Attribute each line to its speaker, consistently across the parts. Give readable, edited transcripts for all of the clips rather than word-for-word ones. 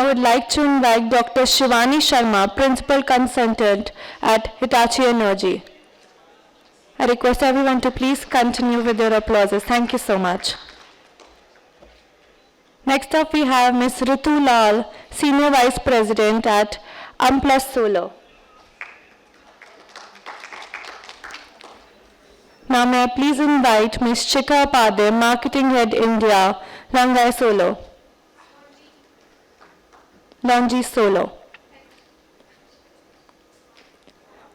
Speaker 1: I would like to invite Dr. Shivani Sharma, Principal Consultant at Hitachi Energy. I request everyone to please continue with their applauses. Thank you so much. Next up we have Ms. Ritu Lal, Senior Vice President at Amplus Solar. Now may I please invite Ms. Chika Pade, Marketing Head India, Rangai Solar. Longi Solar.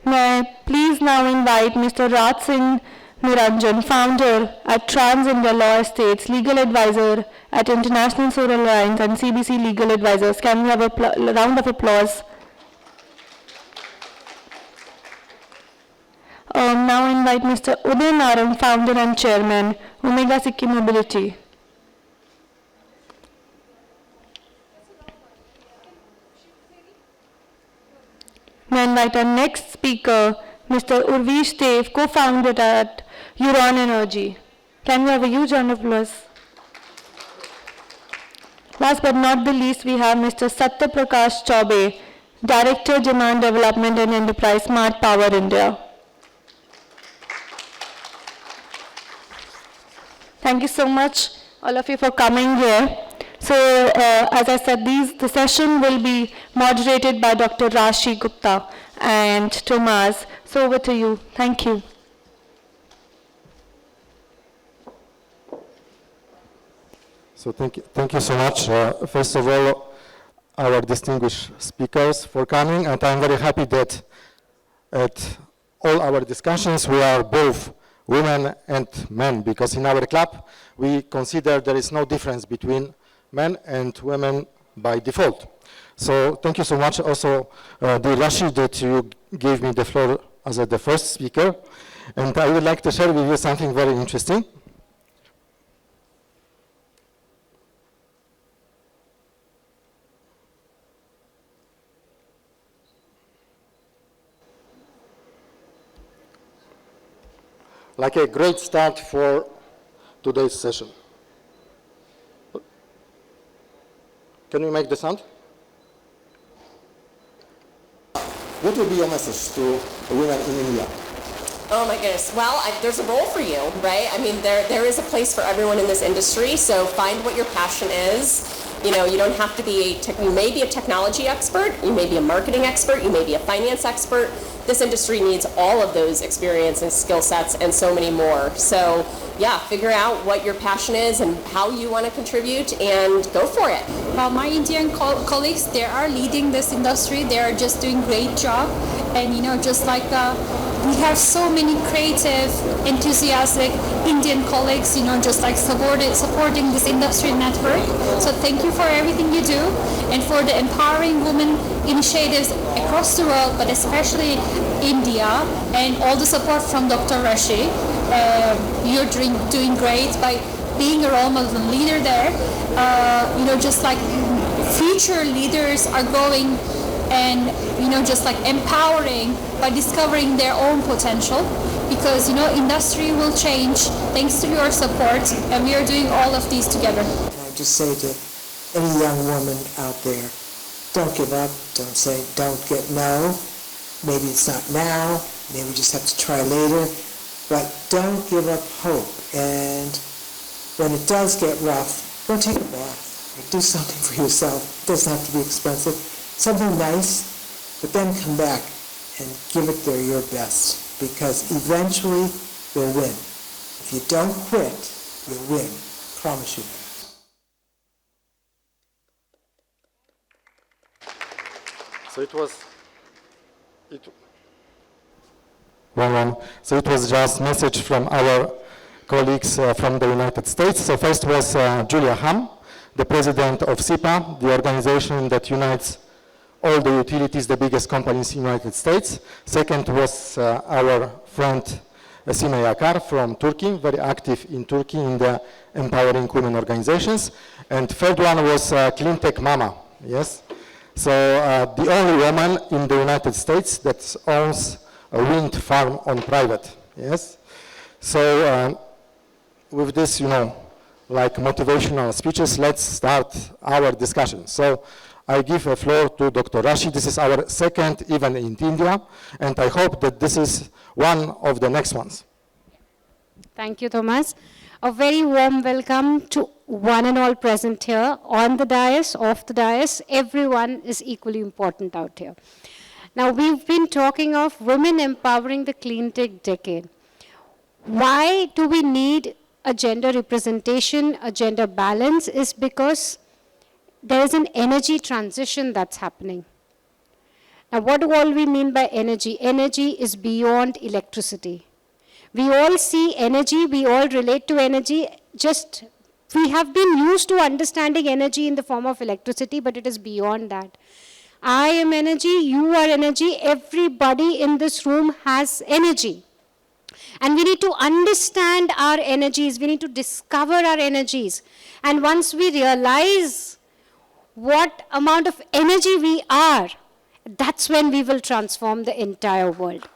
Speaker 1: May I please now invite Mr. Raj Singh Niranjan, Founder at Trans India Law Estates, Legal Advisor at International Solar Alliance and CBC Legal Advisors. Can we have a round of applause? Now invite Mr. Uday Naran, Founder and Chairman, Omega Sikkim Mobility. May I invite our next speaker, Mr. Urvish Dev, Co-Founder at Huron Energy. Can we have a huge round of applause? Last but not the least, we have Mr. Satya Prakash Chaube, Director, Demand Development and Enterprise, Smart Power India. Thank you so much, all of you, for coming here. So, as I said, the session will be moderated by Dr. Rashi Gupta and Tomas. So, over to you. Thank you.
Speaker 2: So, thank you so much. First of all, our distinguished speakers for coming, and I'm very happy that at all our discussions we are both women and men, because in our club we consider there is no difference between men and women by default. So thank you so much also, dear Rashi, that you gave me the floor as the first speaker. And I would like to share with you something very interesting. Like a great start for today's session. Can you make the sound? What would be your message to women in India?
Speaker 3: Oh my goodness. Well, there's a role for you, right? I mean, there is a place for everyone in this industry, so find what your passion is. You know, you don't have to be you may be a technology expert, you may be a marketing expert, you may be a finance expert. This industry needs all of those experience and skill sets and so many more. So yeah, figure out what your passion is and how you want to contribute and go for it.
Speaker 4: Well, my Indian colleagues, they are leading this industry. They are just doing a great job. And you know, just like we have so many creative, enthusiastic Indian colleagues, you know, just like supporting this industry network. So thank you for everything you do and for the empowering women initiatives across the world, but especially India, and all the support from Dr. Rashi. You're doing great by being a role model and leader there. You know, just like future leaders are going and, you know, just like empowering by discovering their own potential, because, you know, industry will change thanks to your support, and we are doing all of these together.
Speaker 5: I just say to any young woman out there, don't give up, don't say, don't get no, maybe it's not now, maybe we just have to try later, but don't give up hope. And when it does get rough, go take a bath, or do something for yourself. It doesn't have to be expensive, something nice, but then come back and give it your best, because eventually you'll win. If you don't quit, you'll win. I promise you that.
Speaker 2: So it was just message from our colleagues from the United States. So first was Julia Ham, the president of SIPA, the organization that unites all the utilities, the biggest companies in the United States. Second was our friend Sime Yakar from Turkey, very active in Turkey in the empowering women organizations. And third one was CleanTech Mama, yes. So the only woman in the United States that owns a wind farm on private, yes. So with this, you know, like motivational speeches, let's start our discussion. So I give a floor to Dr. Rashi. This is our second event in India, and I hope that this is one of the next ones.
Speaker 6: Thank you, Thomas. A very warm welcome to one and all present here, on the dais, off the dais. Everyone is equally important out here. Now, we've been talking of women empowering the clean tech decade. Why do we need a gender representation, a gender balance? Is because there is an energy transition that's happening. Now, what do all we mean by energy? Energy is beyond electricity. We all see energy, we all relate to energy, just we have been used to understanding energy in the form of electricity, but it is beyond that. I am energy, you are energy, everybody in this room has energy. And we need to understand our energies, we need to discover our energies. And once we realize what amount of energy we are, that's when we will transform the entire world.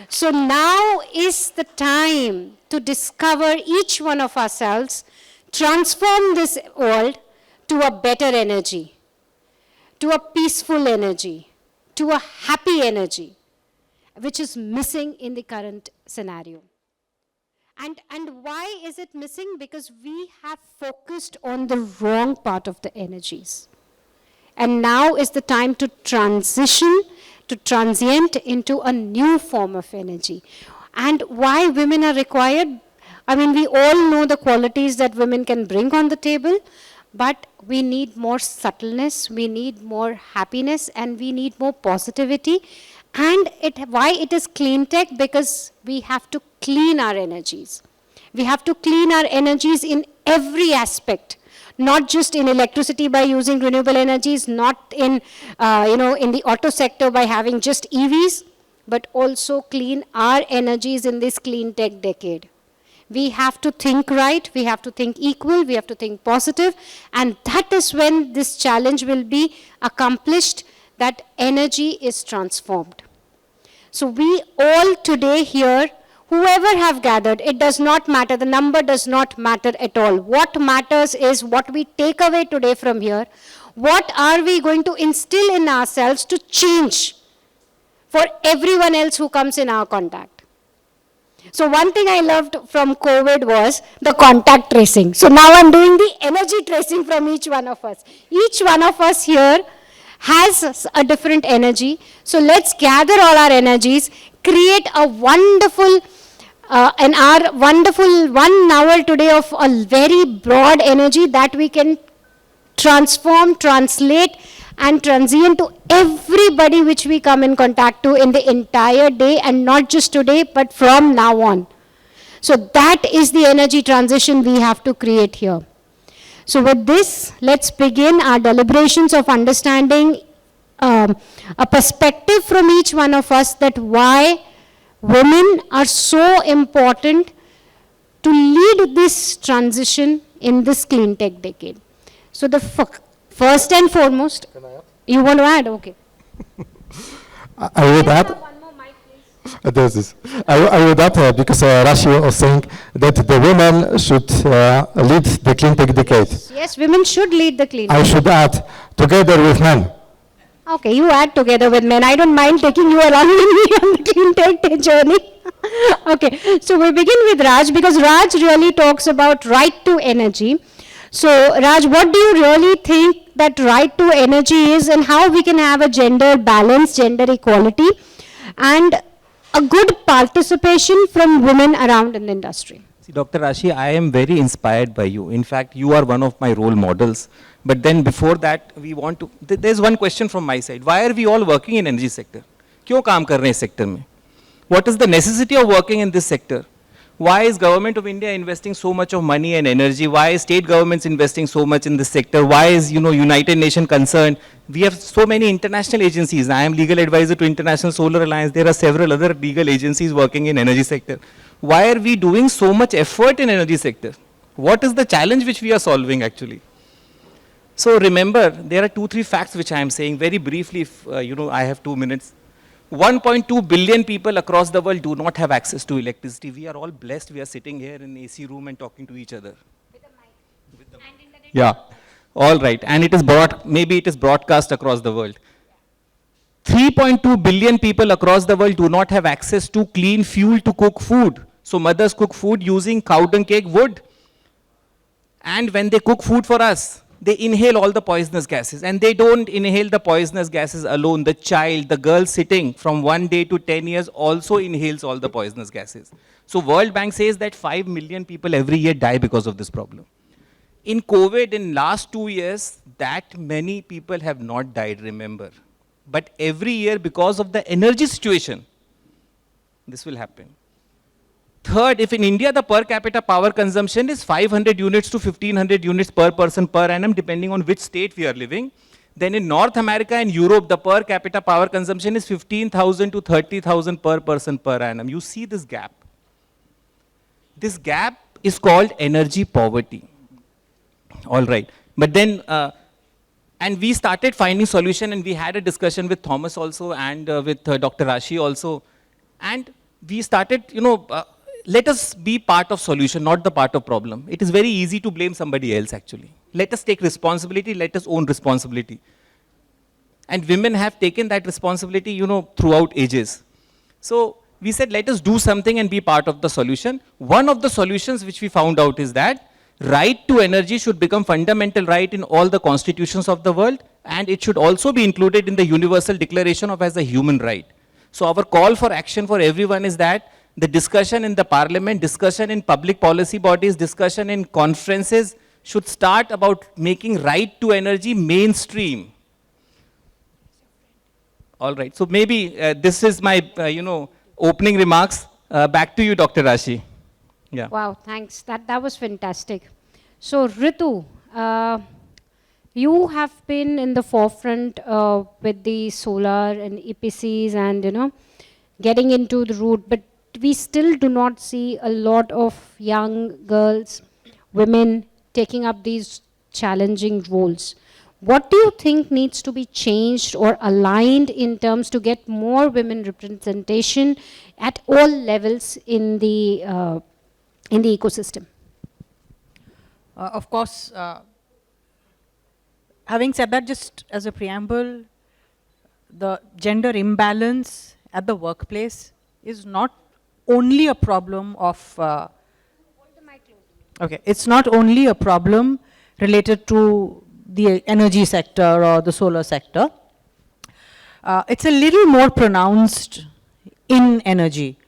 Speaker 6: So now is the time to discover each one of ourselves, transform this world to a better energy, to a peaceful energy, to a happy energy, which is missing in the current scenario. And why is it missing? Because we have focused on the wrong part of the energies. And now is the time to transition, to transient into a new form of energy. And why women are required? I mean, we all know the qualities that women can bring on the table, but we need more subtleness, we need more happiness, and we need more positivity. And why it is clean tech? Because we have to clean our energies. We have to clean our energies in every aspect. Not just in electricity by using renewable energies, not in, in the auto sector by having just EVs, but also clean our energies in this clean tech decade. We have to think right, we have to think equal, we have to think positive, and that is when this challenge will be accomplished, that energy is transformed. So we all today here, whoever have gathered, it does not matter, the number does not matter at all. What matters is what we take away today from here. What are we going to instill in ourselves to change for everyone else who comes in our contact? So one thing I loved from COVID was the contact tracing. So now I'm doing the energy tracing from each one of us. Each one of us here has a different energy. So let's gather all our energies, create a wonderful and our wonderful 1 hour today of a very broad energy that we can transform, translate, and transient to everybody which we come in contact to in the entire day, and not just today, but from now on. So that is the energy transition we have to create here. So with this, let's begin our deliberations of understanding a perspective from each one of us that why women are so important to lead this transition in this clean tech decade. So the first and foremost, you want to add? Okay.
Speaker 2: I would add.
Speaker 6: One more mic, please.
Speaker 2: There's this. I would add because Rashi was saying that the women should lead the clean tech decade.
Speaker 6: Yes, women should lead the clean
Speaker 2: I
Speaker 6: tech.
Speaker 2: should add together with men.
Speaker 6: Okay, you add together with men. I don't mind taking you along with me on the clean tech journey. Okay, so we begin with Raj because Raj really talks about right to energy. So Raj, what do you really think that right to energy is, and how we can have a gender balance, gender equality, and a good participation from women around in the industry?
Speaker 7: See, Dr. Rashi, I am very inspired by you. In fact, you are one of my role models. But then before that, we want to, there's one question from my side. Why are we all working in energy sector? क्यों काम कर रहे हैं इस sector में? What is the necessity of working in this sector? Why is government of India investing so much of money and energy? Why is state governments investing so much in this sector? Why is, United Nations concerned? We have so many international agencies. I am legal advisor to International Solar Alliance. There are several other legal agencies working in energy sector. Why are we doing so much effort in energy sector? What is the challenge which we are solving actually? So remember, there are 2-3 facts which I am saying very briefly, if I have 2 minutes. 1.2 billion people across the world do not have access to electricity. We are all blessed. We are sitting here in AC room and talking to each other. With the mic. Yeah. All right, and maybe it is broadcast across the world. 3.2 billion people across the world do not have access to clean fuel to cook food. So mothers cook food using cow dung cake wood. And when they cook food for us, they inhale all the poisonous gases. And they don't inhale the poisonous gases alone. The child, the girl sitting from 1 day to 10 years also inhales all the poisonous gases. So World Bank says that 5 million people every year die because of this problem. In COVID, in last 2 years, that many people have not died, remember. But every year, because of the energy situation, this will happen. Third, if in India the per capita power consumption is 500 units to 1500 units per person per annum, depending on which state we are living, then in North America and Europe, the per capita power consumption is 15,000 to 30,000 per person per annum. You see this gap. This gap is called energy poverty. All right. But then, and we started finding solution, and we had a discussion with Thomas also and with Dr. Rashi also. And we started, let us be part of solution, not the part of problem. It is very easy to blame somebody else actually. Let us take responsibility, let us own responsibility. And women have taken that responsibility, throughout ages. So we said, let us do something and be part of the solution. One of the solutions which we found out is that right to energy should become fundamental right in all the constitutions of the world, and it should also be included in the Universal Declaration of as a human right. So our call for action for everyone is that the discussion in the parliament, discussion in public policy bodies, discussion in conferences should start about making right to energy mainstream. All right, so maybe this is my, opening remarks. Back to you, Dr. Rashi. Yeah.
Speaker 6: Wow, thanks. That was fantastic. So, Ritu, you have been in the forefront with the solar and EPCs and, getting into the route, but we still do not see a lot of young girls, women taking up these challenging roles. What do you think needs to be changed or aligned in terms to get more women representation at all levels in the ecosystem?
Speaker 8: Of course, having said that, just as a preamble, the gender imbalance at the workplace is not only a problem of, okay, it's not only a problem related to the energy sector or the solar sector. It's a little more pronounced in energy.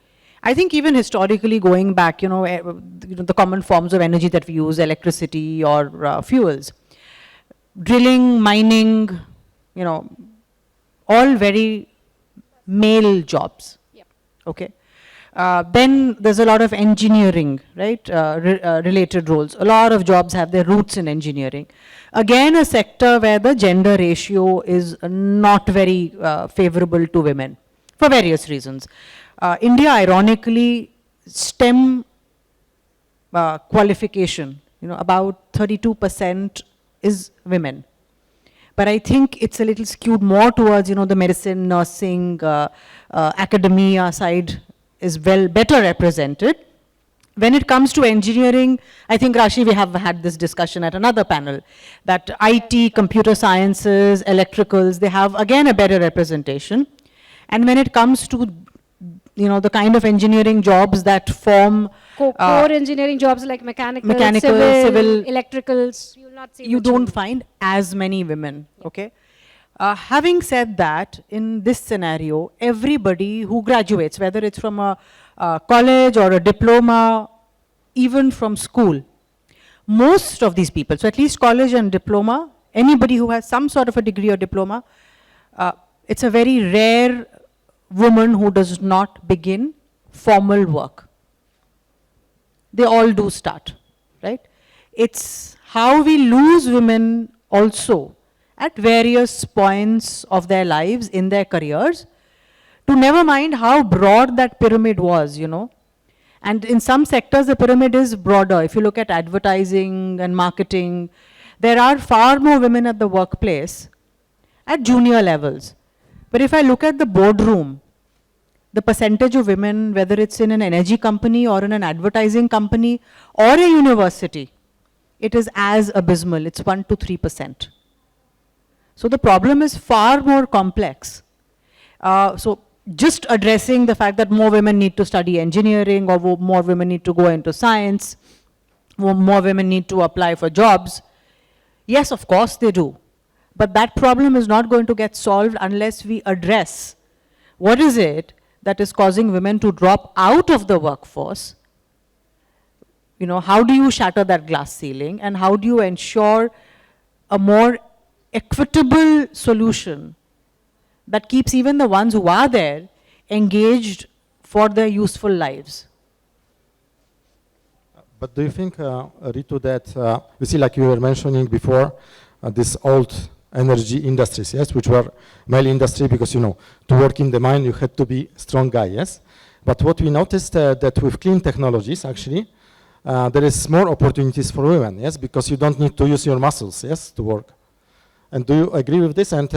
Speaker 8: I think even historically going back, the common forms of energy that we use, electricity or fuels, drilling, mining, all very male jobs. Yep. Okay. Then there's a lot of engineering, right, related roles. A lot of jobs have their roots in engineering. Again, a sector where the gender ratio is not very favorable to women for various reasons. India, ironically, STEM qualification, about 32% is women. But I think it's a little skewed more towards, the medicine, nursing, academia side is better represented. When it comes to engineering, I think, Rashi, we have had this discussion at another panel, that IT, computer sciences, electricals, they have, again, a better representation. And when it comes to, the kind of engineering jobs that form...
Speaker 6: Core engineering jobs like mechanical, civil, electricals, you'll not see
Speaker 8: you don't find as many women, okay? Having said that, in this scenario, everybody who graduates, whether it's from a college or a diploma, even from school, most of these people, so at least college and diploma, anybody who has some sort of a degree or diploma, it's a very rare woman who does not begin formal work. They all do start, right? It's how we lose women also at various points of their lives, in their careers, to never mind how broad that pyramid was, And in some sectors, the pyramid is broader. If you look at advertising and marketing, there are far more women at the workplace at junior levels. But if I look at the boardroom, the percentage of women, whether it's in an energy company or in an advertising company or a university, it is as abysmal. It's 1 to 3%. So the problem is far more complex. So just addressing the fact that more women need to study engineering, or more women need to go into science, more women need to apply for jobs. Yes, of course they do. But that problem is not going to get solved unless we address what is it that is causing women to drop out of the workforce. You know, how do you shatter that glass ceiling, and how do you ensure a more equitable solution that keeps even the ones who are there engaged for their useful lives?
Speaker 2: But do you think, Ritu, that you see, like you were mentioning before, this old energy industries, yes, which were male industry, because, you know, to work in the mine, you had to be strong guy, yes? But what we noticed that with clean technologies, actually, there is more opportunities for women, yes, because you don't need to use your muscles, yes, to work. And do you agree with this? And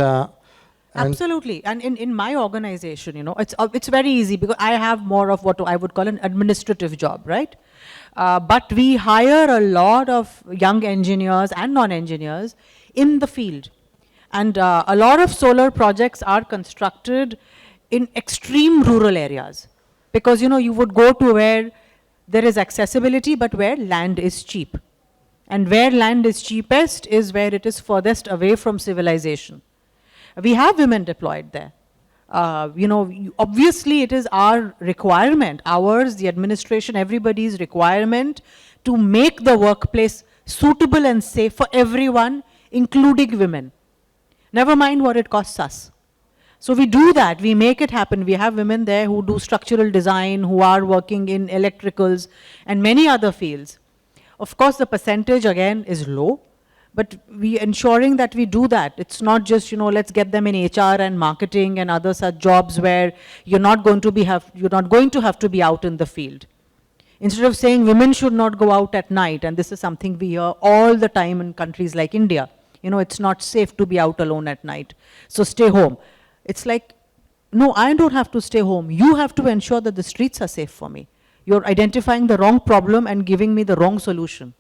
Speaker 8: absolutely. And in my organization, you know, it's very easy because I have more of what I would call an administrative job, right? But we hire a lot of young engineers and non-engineers in the field. And a lot of solar projects are constructed in extreme rural areas. Because, you know, you would go to where there is accessibility, but where land is cheap. And where land is cheapest is where it is furthest away from civilization. We have women deployed there. You know, obviously it is our requirement, ours, the administration, everybody's requirement to make the workplace suitable and safe for everyone, including women. Never mind what it costs us. So we do that, we make it happen. We have women there who do structural design, who are working in electricals and many other fields. Of course, the percentage again is low, but we ensuring that we do that. It's not just, you know, let's get them in HR and marketing and other such jobs where you're not going to have to be out in the field. Instead of saying women should not go out at night, and this is something we hear all the time in countries like India. You know, it's not safe to be out alone at night, so stay home. It's like, no, I don't have to stay home. You have to ensure that the streets are safe for me. You're identifying the wrong problem and giving me the wrong solution.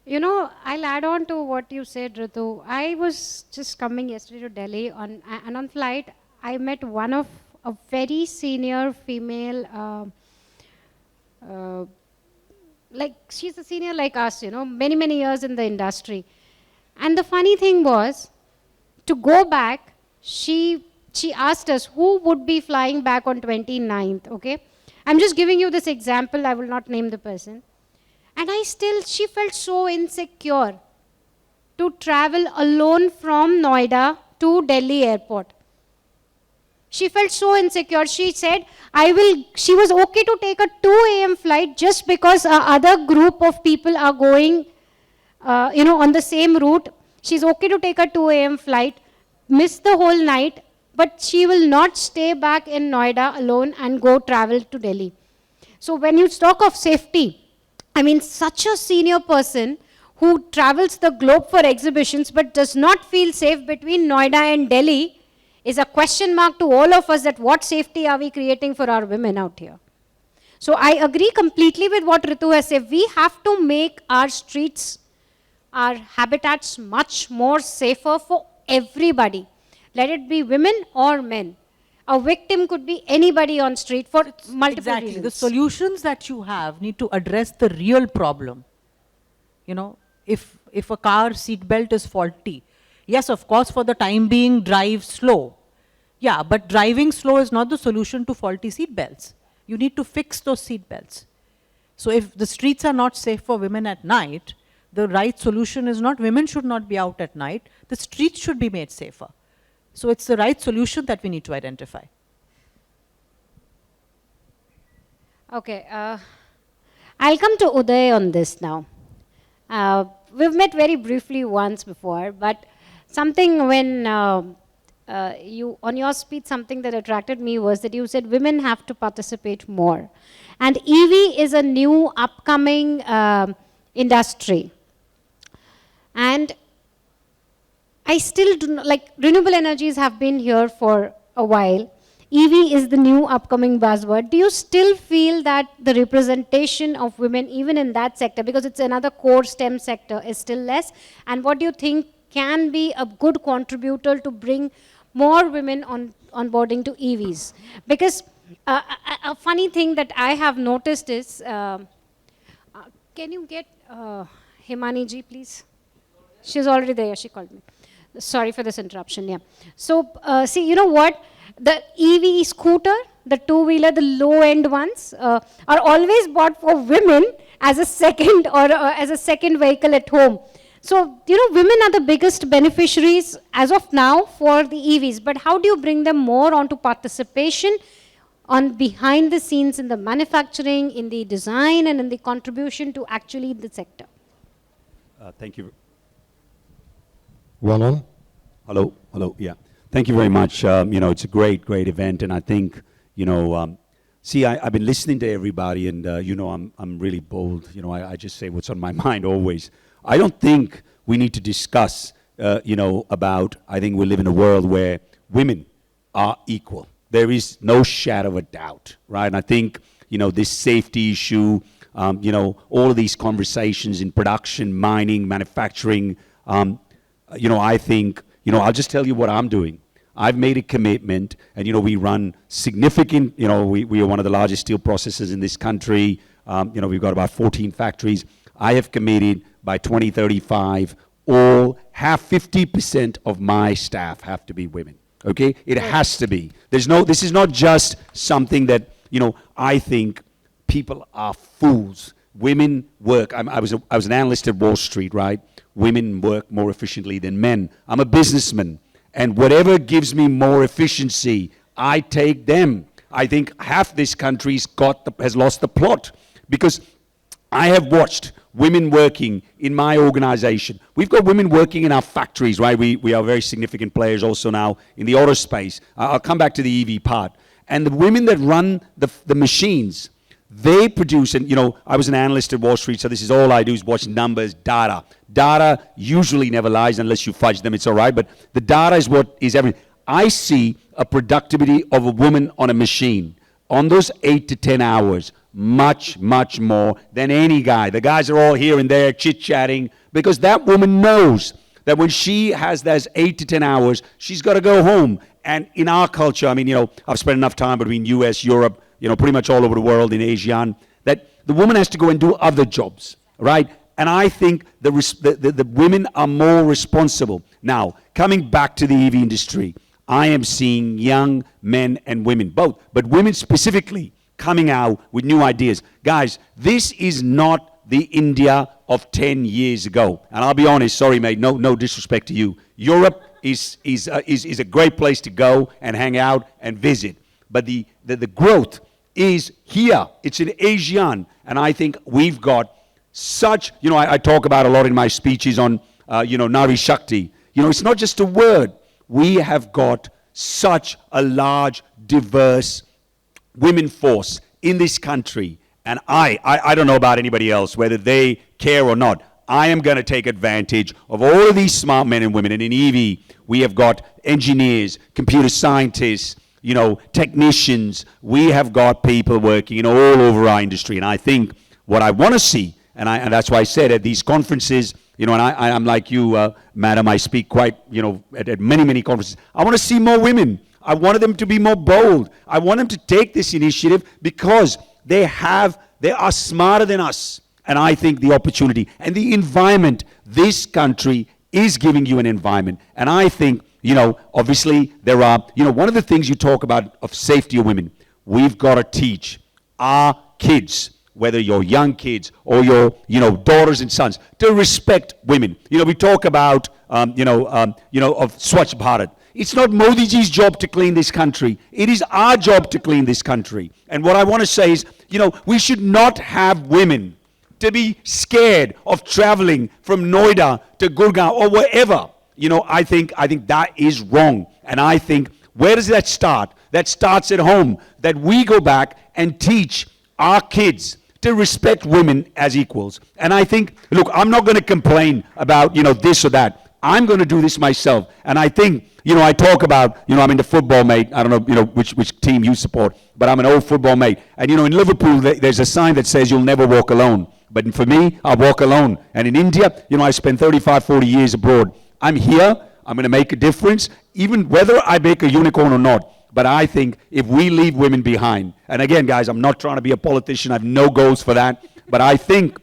Speaker 6: You know, I'll add on to what you said, Ritu. I was just coming yesterday to Delhi, and on flight, I met one of a very senior female, like she's a senior like us, you know, many years in the industry. And the funny thing was, to go back, she asked us who would be flying back on 29th, okay? I'm just giving you this example, I will not name the person. And she felt so insecure to travel alone from Noida to Delhi airport. She felt so insecure. She said, she was okay to take a 2 a.m. flight just because other group of people are going, you know, on the same route. She's okay to take a 2 a.m. flight, miss the whole night, but she will not stay back in Noida alone and go travel to Delhi. So when you talk of safety, I mean, such a senior person who travels the globe for exhibitions but does not feel safe between Noida and Delhi is a question mark to all of us, that what safety are we creating for our women out here? So I agree completely with what Ritu has said. We have to make our streets, our habitats much more safer for everybody. Let it be women or men. A victim could be anybody on street for multiple reasons.
Speaker 8: The solutions that you have need to address the real problem. You know, if a car seat belt is faulty, yes, of course, for the time being, drive slow. Yeah, but driving slow is not the solution to faulty seat belts. You need to fix those seat belts. So if the streets are not safe for women at night, the right solution is not women should not be out at night, the streets should be made safer. So it's the right solution that we need to identify.
Speaker 6: Okay, I'll come to Uday on this now. We've met very briefly once before, but something when on your speech, something that attracted me was that you said women have to participate more. And EV is a new upcoming industry. And I still do not, like renewable energies have been here for a while. EV is the new upcoming buzzword. Do you still feel that the representation of women, even in that sector, because it's another core STEM sector, is still less? And what do you think can be a good contributor to bring more women onboarding to EVs? Because a funny thing that I have noticed is, can you get Himani ji, please? She's already there, she called me. Sorry for this interruption, yeah. So, see, you know what? The EV scooter, the two-wheeler, the low-end ones, are always bought for women as a second or as a second vehicle at home. So, you know, women are the biggest beneficiaries as of now for the EVs, but how do you bring them more onto participation on behind the scenes in the manufacturing, in the design, and in the contribution to actually the sector?
Speaker 9: Thank you.
Speaker 2: One on.
Speaker 9: Hello, hello, yeah. Thank you very much. You know, it's a great, great event, and I think, you know, see, I've been listening to everybody, and you know, I'm really bold. You know, I just say what's on my mind always. I don't think we need to discuss, you know, about. I think we live in a world where women are equal. There is no shadow of a doubt, right? And I think, you know, this safety issue, you know, all of these conversations in production, mining, manufacturing. You know, I think. You know, I'll just tell you what I'm doing. I've made a commitment, and, you know, we run significant, you know, we are one of the largest steel processors in this country. You know, we've got about 14 factories. I have committed by 2035, half 50% of my staff have to be women, okay? It has to be. This is not just something that, you know, I think people are fools. Women work. I was an analyst at Wall Street, right? Women work more efficiently than men. I'm a businessman, and whatever gives me more efficiency, I take them. I think half this country's has lost the plot, because I have watched women working in my organization. We've got women working in our factories, right? We are very significant players also now in the auto space. I'll come back to the EV part. And the women that run the machines, they produce, and you know, I was an analyst at Wall Street, so this is all I do is watch numbers, data. Data usually never lies unless you fudge them, it's all right, but the data is what is everything. I see a productivity of a woman on a machine, on those 8 to 10 hours, much, much more than any guy. The guys are all here and there chit-chatting, because that woman knows that when she has those 8 to 10 hours, she's got to go home. And in our culture, I mean, you know, I've spent enough time between US, Europe, you know, pretty much all over the world in Asia, that the woman has to go and do other jobs, right? And I think the women are more responsible. Now, coming back to the EV industry, I am seeing young men and women, both, but women specifically, coming out with new ideas. Guys, this is not the India of 10 years ago. And I'll be honest, sorry mate, no disrespect to you. Europe is a great place to go and hang out and visit. But the growth is here. It's in ASEAN. And I think we've got such, you know, I talk about a lot in my speeches on, you know, Nari Shakti. You know, it's not just a word. We have got such a large, diverse women force in this country. And I don't know about anybody else, whether they care or not. I am going to take advantage of all of these smart men and women. And in EV, we have got engineers, computer scientists, you know, technicians. We have got people working in all over our industry. And I think what I want to see, and that's why I said at these conferences, you know, and I'm like you, madam, I speak quite, you know, at many, many conferences. I want to see more women. I wanted them to be more bold. I want them to take this initiative because they are smarter than us. And I think the opportunity and the environment, this country is giving you an environment. And I think, you know, obviously there are, you know, one of the things you talk about of safety of women, we've got to teach our kids, whether you're young kids or your, you know, daughters and sons, to respect women. You know, we talk about, of Swachh Bharat. It's not Modi ji's job to clean this country. It is our job to clean this country. And what I want to say is, you know, we should not have women to be scared of traveling from Noida to Gurgaon or wherever. You know, I think that is wrong. And I think, where does that start? That starts at home, that we go back and teach our kids to respect women as equals. And I think, look, I'm not going to complain about, you know, this or that. I'm going to do this myself. And I think, I talk about, I'm into football, mate. I don't know, which team you support, but I'm an old football mate. And, in Liverpool, there's a sign that says you'll never walk alone. But for me, I walk alone. And in India, I spent 35, 40 years abroad. I'm here. I'm going to make a difference, even whether I make a unicorn or not. But I think if we leave women behind, and again, guys, I'm not trying to be a politician. I have no goals for that. But I think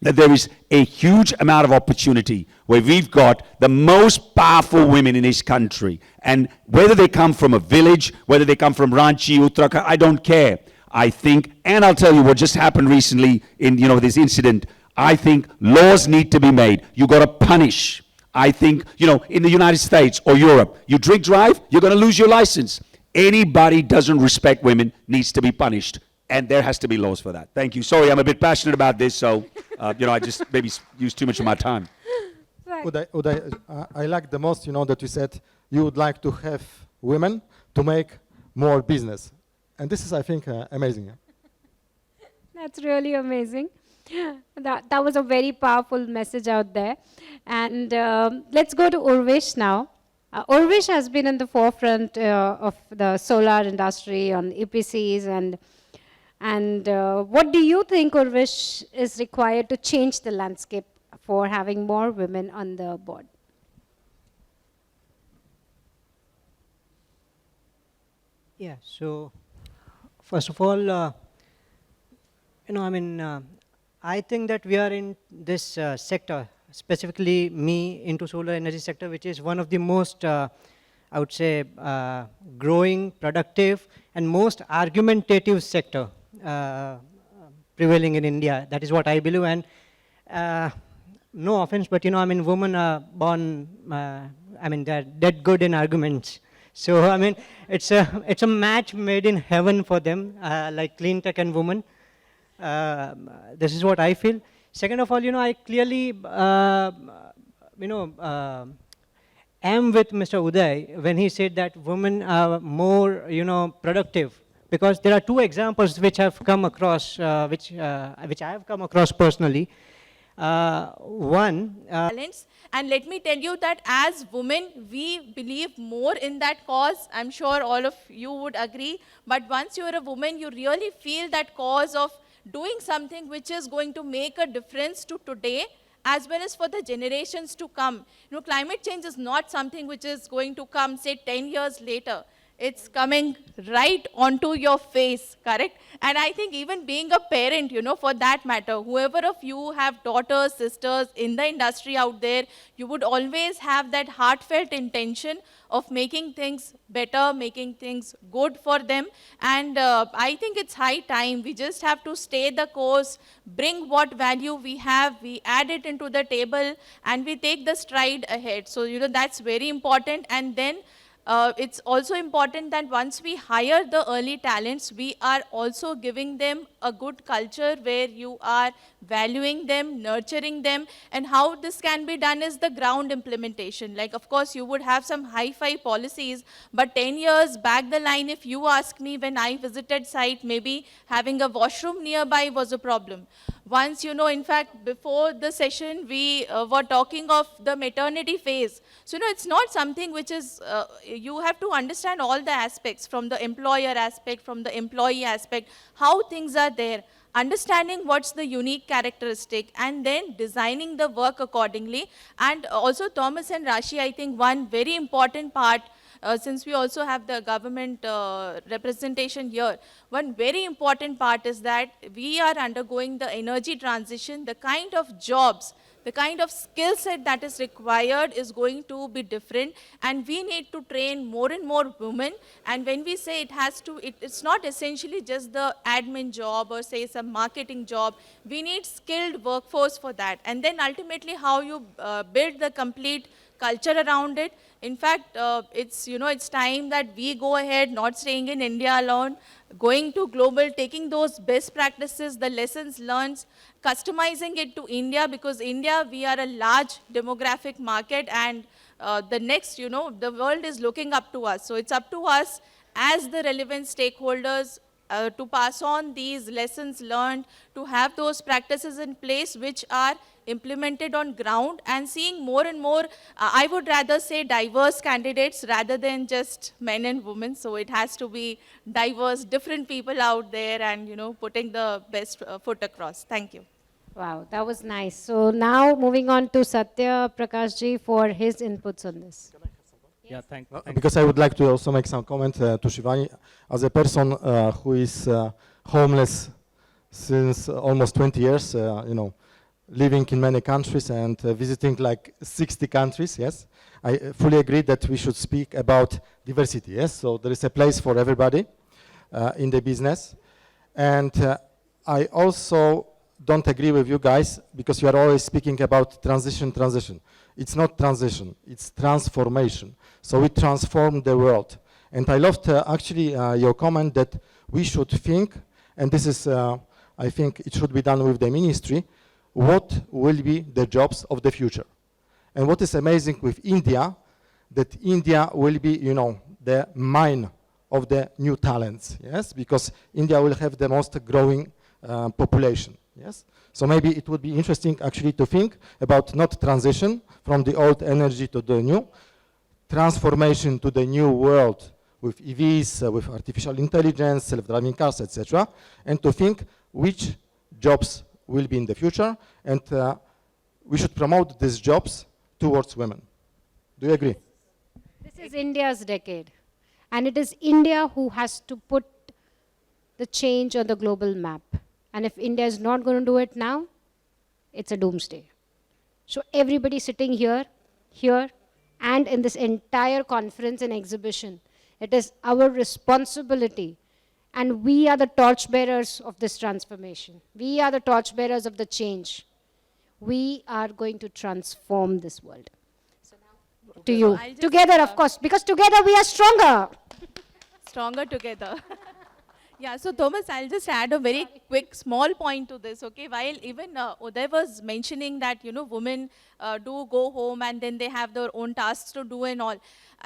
Speaker 9: that there is a huge amount of opportunity where we've got the most powerful women in this country. And whether they come from a village, whether they come from Ranchi, Uttarakhand, I don't care. I think, and I'll tell you what just happened recently in, this incident. I think laws need to be made. You got to punish. I think, in the United States or Europe, you drink drive, you're going to lose your license. Anybody doesn't respect women needs to be punished. And there has to be laws for that. Thank you. Sorry, I'm a bit passionate about this, so, I just maybe used too much of my time.
Speaker 2: Uday, I like the most, that you said you would like to have women to make more business. And this is, I think, amazing.
Speaker 6: That's really amazing. That was a very powerful message out there. And let's go to Urvish now. Urvish has been in the forefront of the solar industry on EPCs and what do you think, Urvish, is required to change the landscape for having more women on the board?
Speaker 10: Yeah, so first of all, I think that we are in this sector, specifically me into solar energy sector, which is one of the most, I would say, growing, productive, and most argumentative sector prevailing in India. That is what I believe. And no offense, but women are born, they're dead good in arguments. So it's a match made in heaven for them, like CleanTech and women. This is what I feel. Second of all, I clearly, am with Mr. Uday when he said that women are more, productive. Because there are two examples which have come across, which I have come across personally. One,
Speaker 11: talents. And let me tell you that as women, we believe more in that cause. I'm sure all of you would agree. But once you're a woman, you really feel that cause of doing something which is going to make a difference to today as well as for the generations to come. Climate change is not something which is going to come, say, 10 years later. It's coming right onto your face, correct? And I think even being a parent, for that matter, whoever of you have daughters, sisters in the industry out there, you would always have that heartfelt intention of making things better, making things good for them. And I think it's high time. We just have to stay the course, bring what value we have, we add it into the table, and we take the stride ahead. So, that's very important. And then it's also important that once we hire the early talents, we are also giving them a good culture where you are valuing them, nurturing them, and how this can be done is the ground implementation. Like, of course, you would have some hi-fi policies, but 10 years back the line, if you ask me, when I visited site, maybe having a washroom nearby was a problem. Once, in fact, before the session, we were talking of the maternity phase. So, it's not something which is, you have to understand all the aspects, from the employer aspect, from the employee aspect, how things are there, understanding what's the unique characteristic, and then designing the work accordingly. And also, Thomas and Rashi, I think one very important part, since we also have the government representation here, one very important part is that we are undergoing the energy transition. The kind of jobs, the kind of skill set that is required is going to be different, and we need to train more and more women. And when we say it has to, it's not essentially just the admin job or say some marketing job. We need skilled workforce for that. And then ultimately how you build the complete culture around it. In fact, it's time that we go ahead, not staying in India alone, going to global, taking those best practices, the lessons learned, customizing it to India, because India, we are a large demographic market, and the next, the world is looking up to us. So it's up to us as the relevant stakeholders, to pass on these lessons learned, to have those practices in place which are implemented on ground, and seeing more and more, I would rather say diverse candidates rather than just men and women. So it has to be diverse, different people out there, and putting the best foot across. Thank you.
Speaker 6: Wow, that was nice. So now moving on to Satya Prakash ji for his inputs on this.
Speaker 12: Yeah, thank
Speaker 2: Because I would like to also make some comment to Shivani. As a person who is homeless since almost 20 years, living in many countries and visiting like 60 countries, yes, I fully agree that we should speak about diversity, yes, so there is a place for everybody in the business. And I also don't agree with you guys because you are always speaking about transition. It's not transition, it's transformation. So we transform the world. And I loved actually your comment that we should think, and this is, I think it should be done with the ministry, what will be the jobs of the future. And what is amazing with India, that India will be, the mine of the new talents, yes, because India will have the most growing population, yes. So maybe it would be interesting actually to think about not transition from the old energy to the new, transformation to the new world with EVs, with artificial intelligence, self-driving cars, etc., and to think which jobs will be in the future, and we should promote these jobs towards women. Do you agree?
Speaker 6: This is India's decade, and it is India who has to put the change on the global map. And if India is not going to do it now, it's a doomsday. So everybody sitting here, and in this entire conference and exhibition, it is our responsibility. And we are the torchbearers of this transformation. We are the torchbearers of the change. We are going to transform this world. So now, to you. Together, of course, because together we are stronger.
Speaker 11: Stronger together. Yeah, so Thomas, I'll just add a very quick small point to this, okay? While even Uday was mentioning that, women do go home and then they have their own tasks to do and all.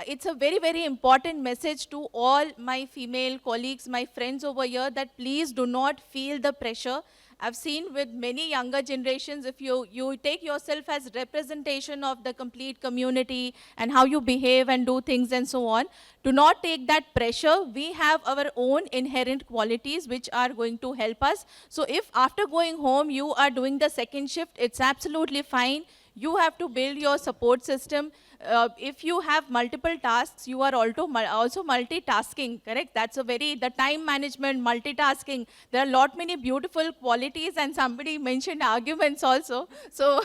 Speaker 11: It's a very, very important message to all my female colleagues, my friends over here, that please do not feel the pressure. I've seen with many younger generations, if you take yourself as representation of the complete community and how you behave and do things and so on, do not take that pressure. We have our own inherent qualities which are going to help us. So if after going home you are doing the second shift, it's absolutely fine. You have to build your support system. If you have multiple tasks, you are also multitasking, correct? That's the time management, multitasking. There are many beautiful qualities, and somebody mentioned arguments also. So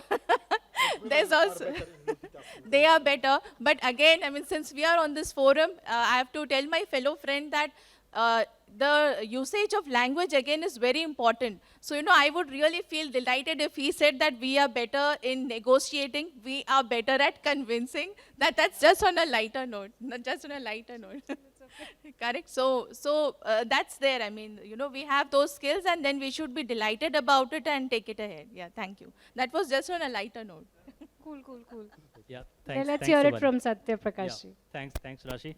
Speaker 11: there's also, they are better. But again, since we are on this forum, I have to tell my fellow friend that the usage of language again is very important. So, I would really feel delighted if he said that we are better in negotiating, we are better at convincing. That's just on a lighter note, not just on a lighter note. Correct? So that's there. We have those skills, and then we should be delighted about it and take it ahead. Yeah, thank you. That was just on a lighter note.
Speaker 6: Cool.
Speaker 12: Yeah, thanks.
Speaker 6: Let's hear it from Satya Prakash.
Speaker 12: Yeah, thanks, Rashi.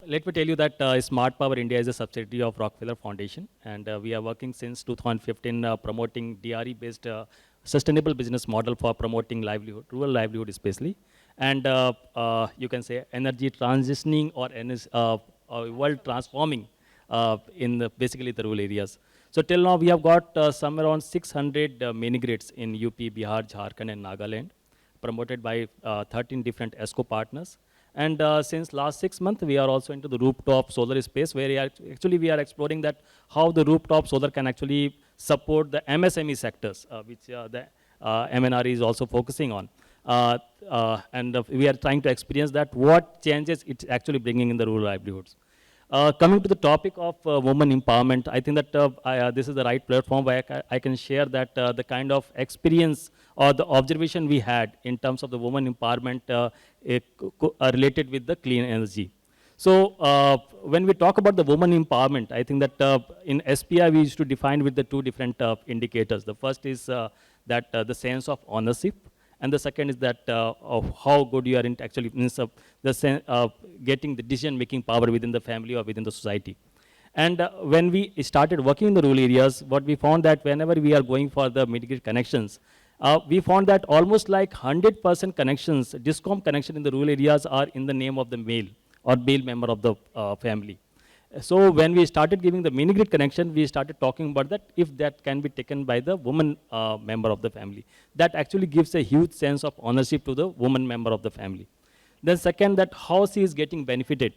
Speaker 12: Let me tell you that Smart Power India is a subsidiary of Rockefeller Foundation, and we are working since 2015 promoting DRE-based sustainable business model for promoting livelihood, rural livelihood especially, and you can say energy transitioning or world transforming in basically the rural areas. So till now we have got somewhere around 600 mini grids in UP, Bihar, Jharkhand and Nagaland, promoted by 13 different ESCO partners. And since last 6 months, we are also into the rooftop solar space, where we are exploring that how the rooftop solar can actually support the MSME sectors, which the MNR is also focusing on. And we are trying to experience that what changes it's actually bringing in the rural livelihoods. Coming to the topic of women empowerment, I think that this is the right platform where I can share that the kind of experience or the observation we had in terms of the women empowerment related with the clean energy. So when we talk about the women empowerment, I think that in SPI we used to define with the two different indicators. The first is that the sense of ownership, and the second is that of how good you are in actually getting the decision-making power within the family or within the society. And when we started working in the rural areas, what we found that whenever we are going for the mid-grid connections, we found that almost like 100% connections, discom connection in the rural areas are in the name of the male or male member of the family. So when we started giving the mini-grid connection, we started talking about that if that can be taken by the woman member of the family. That actually gives a huge sense of ownership to the woman member of the family. Then second, that how she is getting benefited.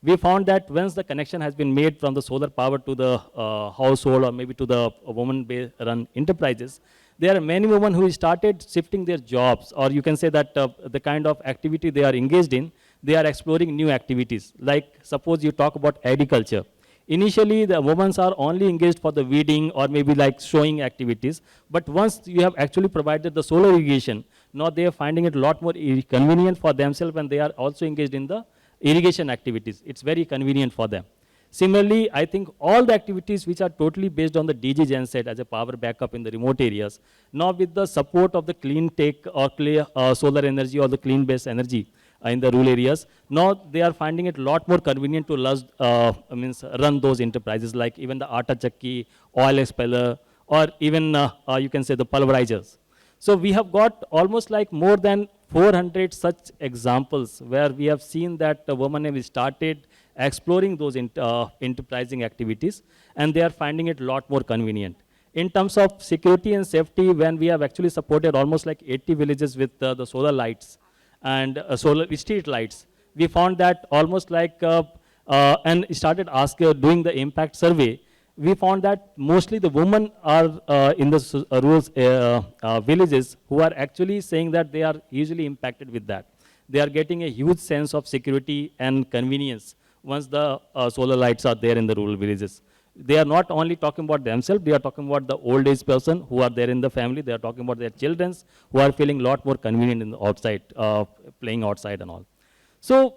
Speaker 12: We found that once the connection has been made from the solar power to the household or maybe to the woman-run enterprises, there are many women who started shifting their jobs, or you can say that the kind of activity they are engaged in, they are exploring new activities. Like suppose you talk about agriculture. Initially, the women are only engaged for the weeding or maybe like sowing activities. But once you have actually provided the solar irrigation, now they are finding it a lot more convenient for themselves, and they are also engaged in the irrigation activities. It's very convenient for them. Similarly, I think all the activities which are totally based on the DG genset as a power backup in the remote areas, now with the support of the clean tech or solar energy or the clean-based energy in the rural areas, now they are finding it a lot more convenient to run those enterprises, like even the atta chakki, oil expeller, or even you can say the pulverizers. So we have got almost like more than 400 such examples where we have seen that the women have started exploring those enterprising activities, and they are finding it a lot more convenient. In terms of security and safety, when we have actually supported almost like 80 villages with the solar lights and solar street lights, we found that almost like, and started doing the impact survey, we found that mostly the women are in the rural villages who are actually saying that they are usually impacted with that. They are getting a huge sense of security and convenience once the solar lights are there in the rural villages. They are not only talking about themselves, they are talking about the old age person who are there in the family, they are talking about their children who are feeling a lot more convenient in the outside, playing outside and all. So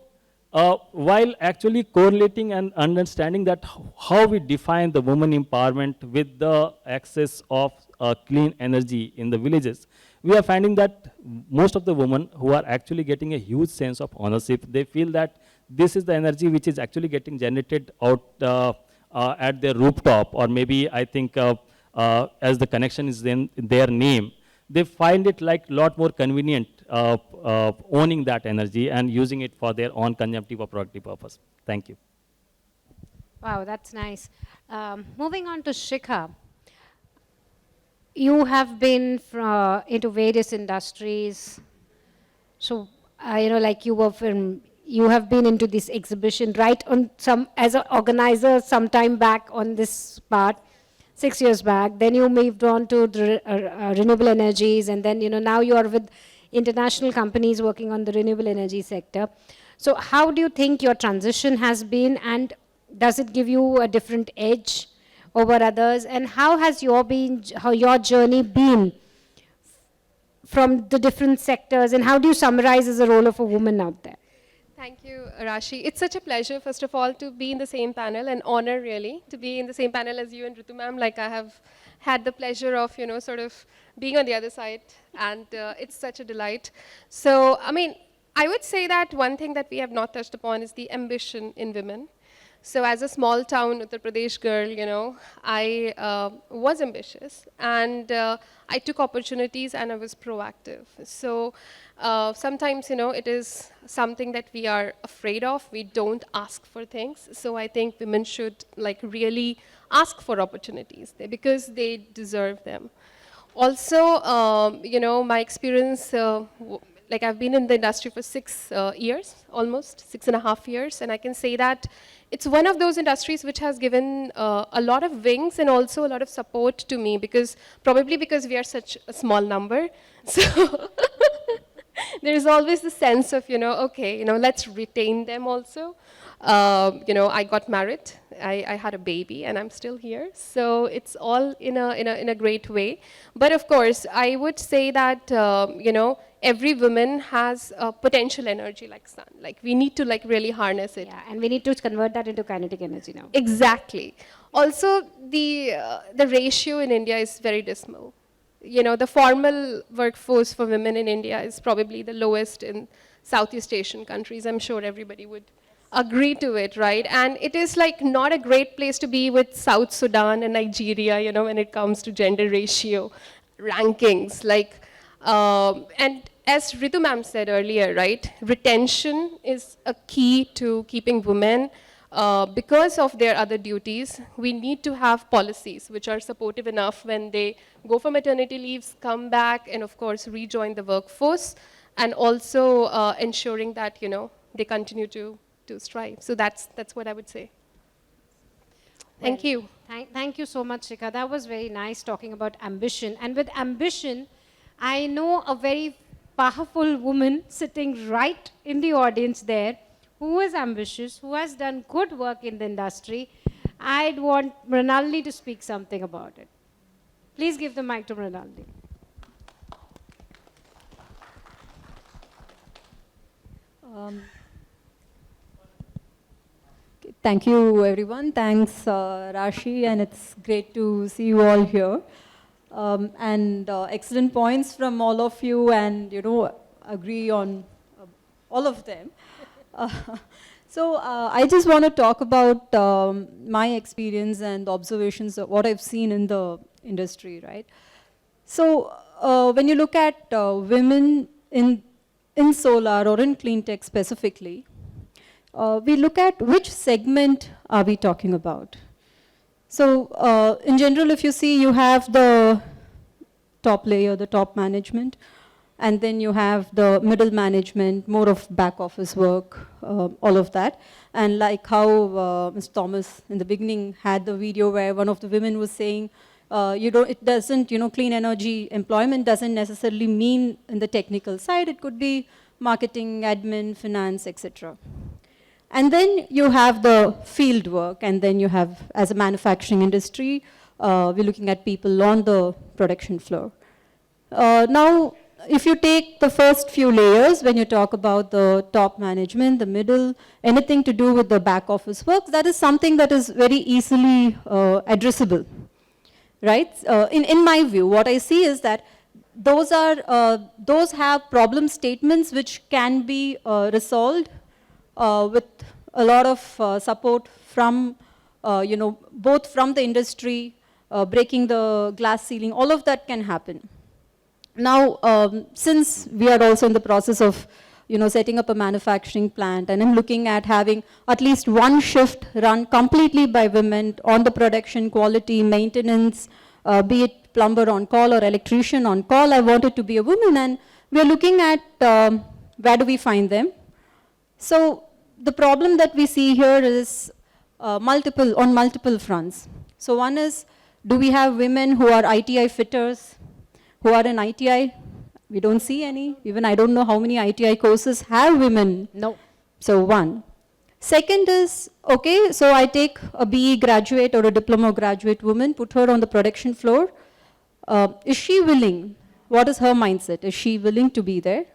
Speaker 12: while actually correlating and understanding that how we define the woman empowerment with the access of clean energy in the villages, we are finding that most of the women who are actually getting a huge sense of ownership, they feel that this is the energy which is actually getting generated out at their rooftop, or maybe I think as the connection is in their name, they find it like a lot more convenient owning that energy and using it for their own consumptive or productive purpose. Thank you.
Speaker 6: Wow, that's nice. Moving on to Shikha. You have been into various industries. So, like you were you have been into this exhibition, right, on as an organizer some time back on this part, 6 years back. Then you moved on to the, renewable energies, and then now you are with international companies working on the renewable energy sector. So how do you think your transition has been, and does it give you a different edge over others? And how has your journey been from the different sectors, and how do you summarize as a role of a woman out there?
Speaker 13: Thank you, Rashi. It's such a pleasure, first of all, to be in the same panel, an honor really, to be in the same panel as you and Ritu ma'am. Like I have had the pleasure of, sort of being on the other side, and it's such a delight. So, I mean, I would say that one thing that we have not touched upon is the ambition in women. So as a small town Uttar Pradesh girl, I was ambitious, and I took opportunities, and I was proactive. So sometimes, it is something that we are afraid of. We don't ask for things. So I think women should really ask for opportunities because they deserve them. Also, my experience, I've been in the industry for 6 years, almost 6.5 years, and I can say that it's one of those industries which has given a lot of wings and also a lot of support to me, probably because we are such a small number. So there is always the sense of, okay, let's retain them also. I got married, I had a baby, and I'm still here. So it's all in a great way. But of course, I would say that, every woman has potential energy like sun. We need to really harness it.
Speaker 6: Yeah, and we need to convert that into kinetic energy now.
Speaker 13: Exactly. Also, the ratio in India is very dismal. The formal workforce for women in India is probably the lowest in Southeast Asian countries. I'm sure everybody would agree to it, right? And it is like not a great place to be with South Sudan and Nigeria, you know, when it comes to gender ratio rankings. Like, and as Ritu ma'am said earlier, right, retention is a key to keeping women because of their other duties. We need to have policies which are supportive enough when they go for maternity leaves, come back, and of course rejoin the workforce, and also ensuring that, you know, they continue to strive. So that's what I would say. Thank you.
Speaker 6: Thank you so much, Shikha. That was very nice talking about ambition. And with ambition, I know a very powerful woman sitting right in the audience there who is ambitious, who has done good work in the industry. I'd want Mrinalini to speak something about it. Please give the mic to Mrinalini.
Speaker 14: Thank you, everyone. Thanks, Rashi, and it's great to see you all here. Excellent points from all of you, and you know, agree on all of them. I just want to talk about my experience and observations of what I've seen in the industry, right? So when you look at women in solar or in clean tech specifically, we look at which segment are we talking about. So in general, if you see, you have the top layer, the top management, and then you have the middle management, more of back office work, all of that. And like how Ms. Thomas in the beginning had the video where one of the women was saying, it doesn't, clean energy employment doesn't necessarily mean in the technical side. It could be marketing, admin, finance, etc. And then you have the field work, and then you have, as a manufacturing industry, we're looking at people on the production floor. Now, if you take the first few layers, when you talk about the top management, the middle, anything to do with the back office work, that is something that is very easily addressable, right? In my view, what I see is that those have problem statements which can be resolved with a lot of support from, both from the industry, breaking the glass ceiling, all of that can happen. Now, since we are also in the process of, setting up a manufacturing plant, and I'm looking at having at least one shift run completely by women on the production, quality, maintenance, be it plumber on call or electrician on call, I want it to be a woman, and we're looking at where do we find them. So the problem that we see here is on multiple fronts. So one is, do we have women who are ITI fitters, who are in ITI? We don't see any. Even I don't know how many ITI courses have women.
Speaker 6: No.
Speaker 14: So one. Second is, okay, so I take a BE graduate or a diploma graduate woman, put her on the production floor. Is she willing? What is her mindset? Is she willing to be there?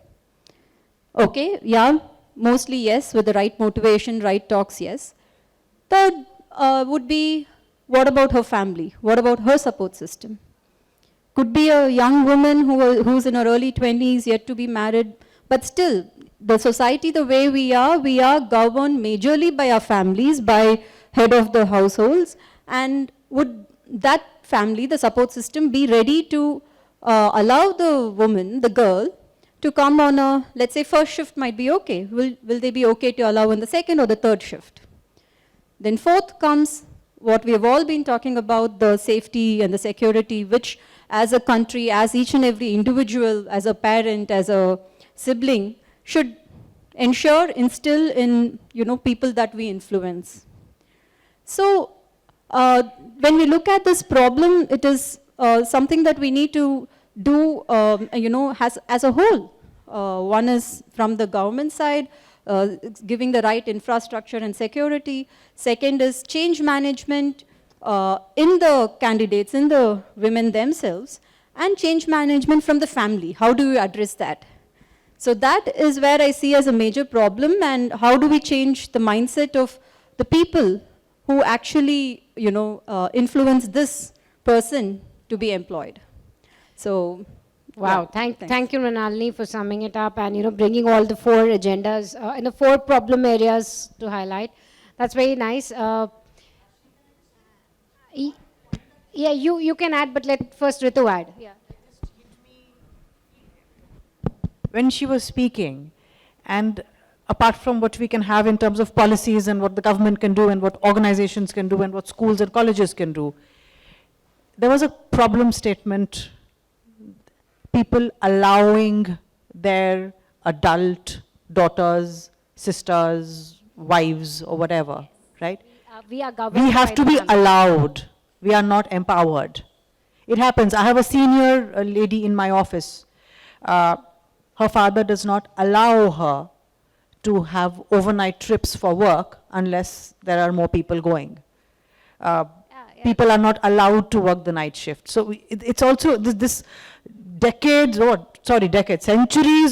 Speaker 14: Okay, yeah, mostly yes, with the right motivation, right talks, yes. Third would be, what about her family? What about her support system? Could be a young woman who's in her early 20s, yet to be married, but still, the society, the way we are governed majorly by our families, by head of the households, and would that family, the support system, be ready to allow the woman, the girl, to come on a, let's say first shift might be okay. Will they be okay to allow in the second or the third shift? Then fourth comes what we have all been talking about, the safety and the security, which as a country, as each and every individual, as a parent, as a sibling, should instill in, people that we influence. So when we look at this problem, it is something that we need to do, as a whole. One is from the government side, giving the right infrastructure and security. Second is change management in the candidates, in the women themselves, and change management from the family. How do you address that? So that is where I see as a major problem, and how do we change the mindset of the people who actually, influence this person to be employed. So
Speaker 6: Wow, thank you, Mrinalini, for summing it up and, bringing all the 4 agendas and the 4 problem areas to highlight. That's very nice. Yeah, you can add, but let first Ritu add. Yeah.
Speaker 8: When she was speaking, and apart from what we can have in terms of policies and what the government can do and what organizations can do and what schools and colleges can do, there was a problem statement, people allowing their adult daughters, sisters, wives, or whatever, right?
Speaker 6: We are governed
Speaker 8: We have
Speaker 6: by
Speaker 8: to
Speaker 6: the
Speaker 8: be
Speaker 6: family.
Speaker 8: allowed. We are not empowered. It happens. I have a senior lady in my office. Her father does not allow her to have overnight trips for work unless there are more people going. People are not allowed to work the night shift. So it's also this centuries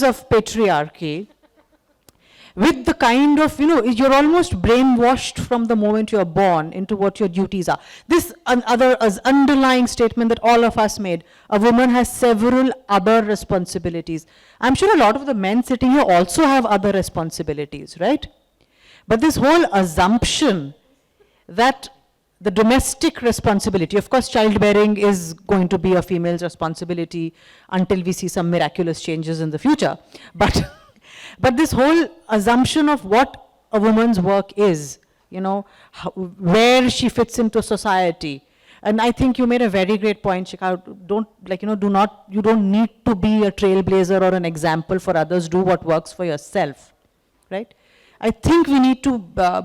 Speaker 8: of patriarchy with the kind of, you're almost brainwashed from the moment you're born into what your duties are. This underlying statement that all of us made, a woman has several other responsibilities. I'm sure a lot of the men sitting here also have other responsibilities, right? But this whole assumption that the domestic responsibility, of course childbearing is going to be a female's responsibility until we see some miraculous changes in the future. But this whole assumption of what a woman's work is, where she fits into society. And I think you made a very great point, Shikha. You don't need to be a trailblazer or an example for others. Do what works for yourself, right? I think we need to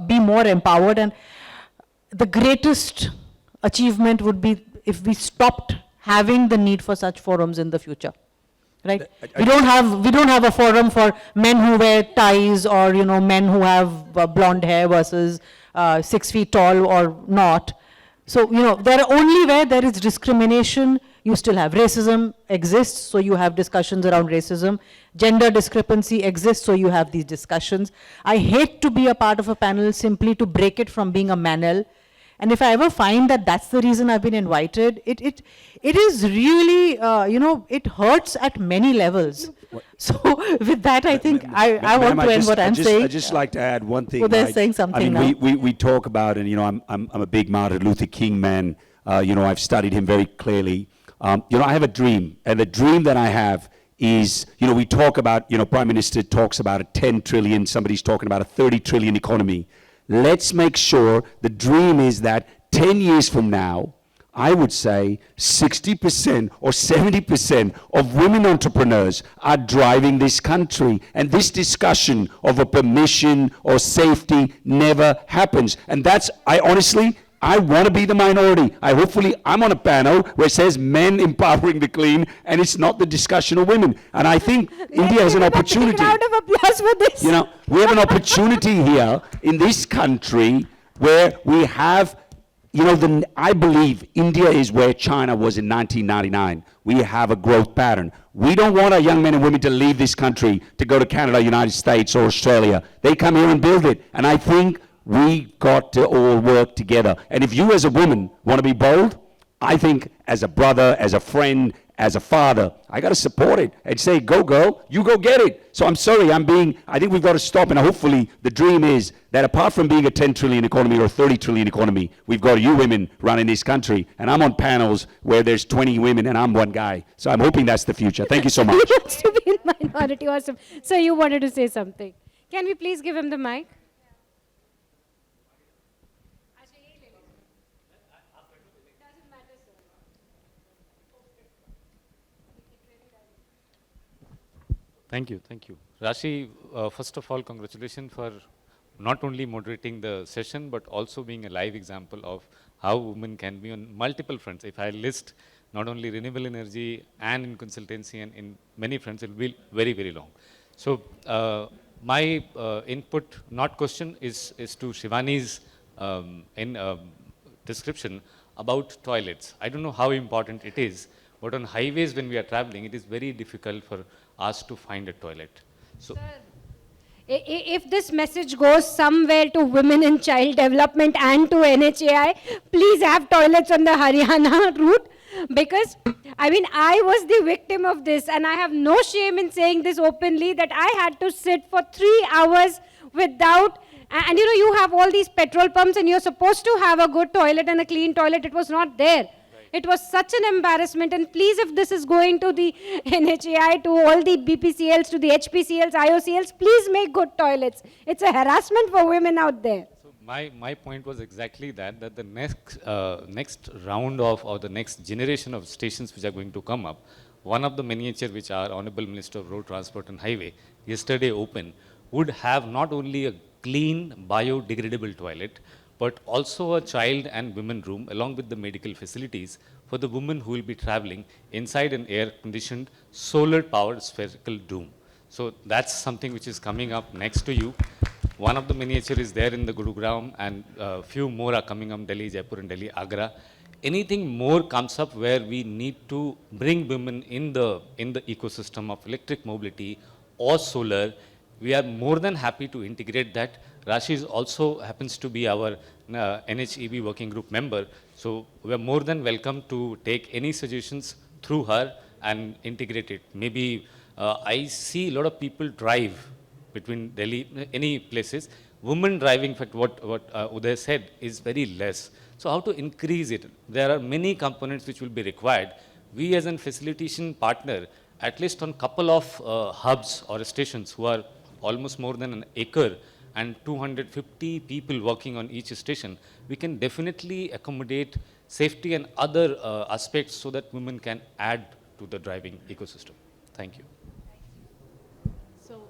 Speaker 8: be more empowered, and the greatest achievement would be if we stopped having the need for such forums in the future. Right? We don't have a forum for men who wear ties or, men who have blonde hair versus 6 feet tall or not. So, there are only where there is discrimination, you still have racism exists, so you have discussions around racism. Gender discrepancy exists, so you have these discussions. I hate to be a part of a panel simply to break it from being a manel. And if I ever find that that's the reason I've been invited, it is really, it hurts at many levels. So with that, I think I want to end what I'm saying.
Speaker 9: I'd just like to add one thing.
Speaker 8: Well, they're saying something now.
Speaker 9: We talk about, and I'm a big Martin Luther King man. I've studied him very clearly. I have a dream, and the dream that I have is, we talk about, Prime Minister talks about a 10 trillion, somebody's talking about a 30 trillion economy. Let's make sure the dream is that 10 years from now, I would say 60% or 70% of women entrepreneurs are driving this country. And this discussion of a permission or safety never happens. And I want to be the minority. Hopefully I'm on a panel where it says men empowering the clean, and it's not the discussion of women. And I think India has an opportunity.
Speaker 6: Round of applause for this.
Speaker 9: We have an opportunity here in this country where we have, I believe India is where China was in 1999. We have a growth pattern. We don't want our young men and women to leave this country to go to Canada, United States, or Australia. They come here and build it. And I think we got to all work together. And if you as a woman want to be bold, I think as a brother, as a friend, as a father, I got to support it and say, go girl, you go get it. So I'm sorry, I think we've got to stop. And hopefully the dream is that apart from being a 10 trillion economy or a 30 trillion economy, we've got you women running this country. And I'm on panels where there's 20 women and I'm one guy. So I'm hoping that's the future. Thank you so much.
Speaker 6: He wants to be in minority. Awesome. So you wanted to say something. Can we please give him the mic?
Speaker 15: Thank you. Rashi, first of all, congratulations for not only moderating the session, but also being a live example of how women can be on multiple fronts. If I list not only renewable energy and in consultancy and in many fronts, it will be very, very long. So my input, not question, is to Shivani's description about toilets. I don't know how important it is, but on highways when we are traveling, it is very difficult for us to find a toilet. So,
Speaker 6: sir, if this message goes somewhere to women in child development and to NHAI, please have toilets on the Haryana route. Because, I mean, I was the victim of this, and I have no shame in saying this openly, that I had to sit for 3 hours without, and you know, you have all these petrol pumps and you're supposed to have a good toilet and a clean toilet. It was not there. It was such an embarrassment. And please, if this is going to the NHAI, to all the BPCLs, to the HPCLs, IOCLs, please make good toilets. It's a harassment for women out there.
Speaker 15: So my point was exactly that the next round of, or the next generation of stations which are going to come up, one of the miniature which our Honorable Minister of Road Transport and Highway yesterday opened, would have not only a clean biodegradable toilet, but also a child and women room along with the medical facilities for the women who will be traveling inside an air-conditioned, solar-powered spherical dome. So that's something which is coming up next to you. One of the miniature is there in the Gurugram, and a few more are coming up, Delhi, Jaipur and Delhi, Agra. Anything more comes up where we need to bring women in the ecosystem of electric mobility or solar, we are more than happy to integrate that. Rashi also happens to be our NHEB working group member, so we are more than welcome to take any suggestions through her and integrate it. Maybe I see a lot of people drive between Delhi, any places. Women driving, in fact, what Uday said, is very less. So how to increase it? There are many components which will be required. We as a facilitation partner, at least on couple of hubs or stations who are almost more than an acre, and 250 people working on each station, we can definitely accommodate safety and other aspects so that women can add to the driving ecosystem. Thank you.
Speaker 11: So,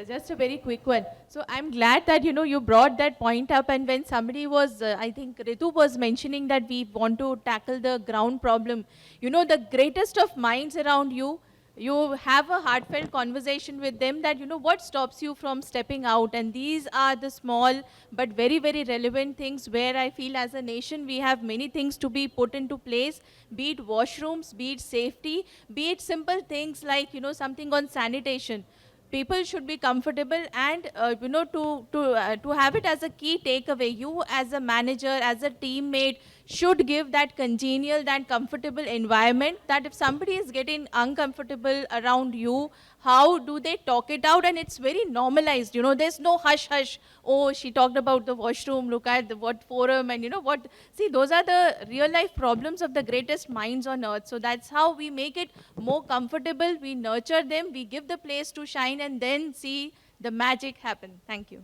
Speaker 11: just a very quick one. So I'm glad that, you know, you brought that point up, and when somebody was, I think Ritu was mentioning that we want to tackle the ground problem. You know, the greatest of minds around you, you have a heartfelt conversation with them that, you know, what stops you from stepping out? And these are the small but very, very relevant things where I feel as a nation we have many things to be put into place, be it washrooms, be it safety, be it simple things like, you know, something on sanitation. People should be comfortable, and you know, to have it as a key takeaway, you as a manager, as a teammate, should give that congenial, that comfortable environment, that if somebody is getting uncomfortable around you, how do they talk it out? And it's very normalized, you know, there's no hush hush. Oh, she talked about the washroom, look at what forum, and you know what. See, those are the real life problems of the greatest minds on earth. So that's how we make it more comfortable, we nurture them, we give the place to shine, and then see the magic happen. Thank you.